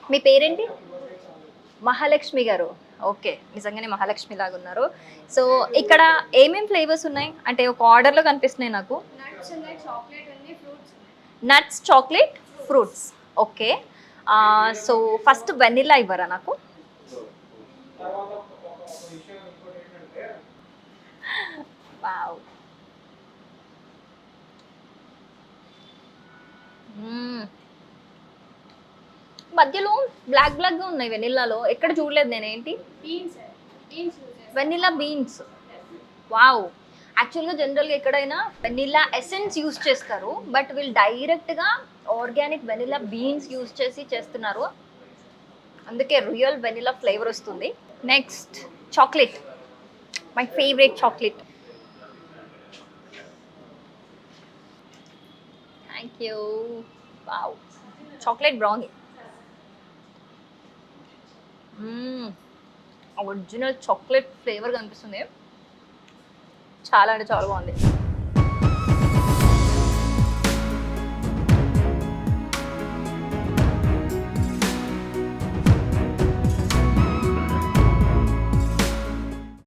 మీ పేరేంటి? మహాలక్ష్మి గారు. ఓకే. నిజంగానే మహాలక్ష్మి లాగా ఉన్నారు. సో, ఇక్కడ ఏమేం ఫ్లేవర్స్ ఉన్నాయి? అంటే ఒక ఆర్డర్‌లో కనిపిస్తున్నాయి నాకు. నట్స్ ఉన్నాయి, చాక్లెట్ ఉంది, ఫ్రూట్స్ ఉన్నాయి. Nuts, chocolate, fruits. Okay. So, first vanilla ఇవ్వరా నాకు? వావ్! హ్మ్. మధ్యలో బ్లాక్‌గా ఉన్నాయి వెనిల్లాలో. ఎక్కడ చూడలేదు నేనేంటి? బీన్స్ బీన్స్ యూజ్ చేస్తాం. Vanilla beans. వావ్! యాక్చువల్‌గా జనరల్‌గా ఎక్కడైనా వెనిల్లా ఎసెన్స్ యూజ్ చేస్తారు. బట్ వీళ్ళు డైరెక్ట్‌గా ఆర్గానిక్ వెనిల్లా బీన్స్ యూజ్ చేసి చేస్తున్నారు. అందుకే రియల్ వెనిల్లా ఫ్లేవర్ వస్తుంది. Next chocolate. My favourite chocolate. Thank you. Wow! Chocolate brownie. Original chocolate flavour కనిపిస్తుంది. చాలా అంటే చాలా బాగుంది.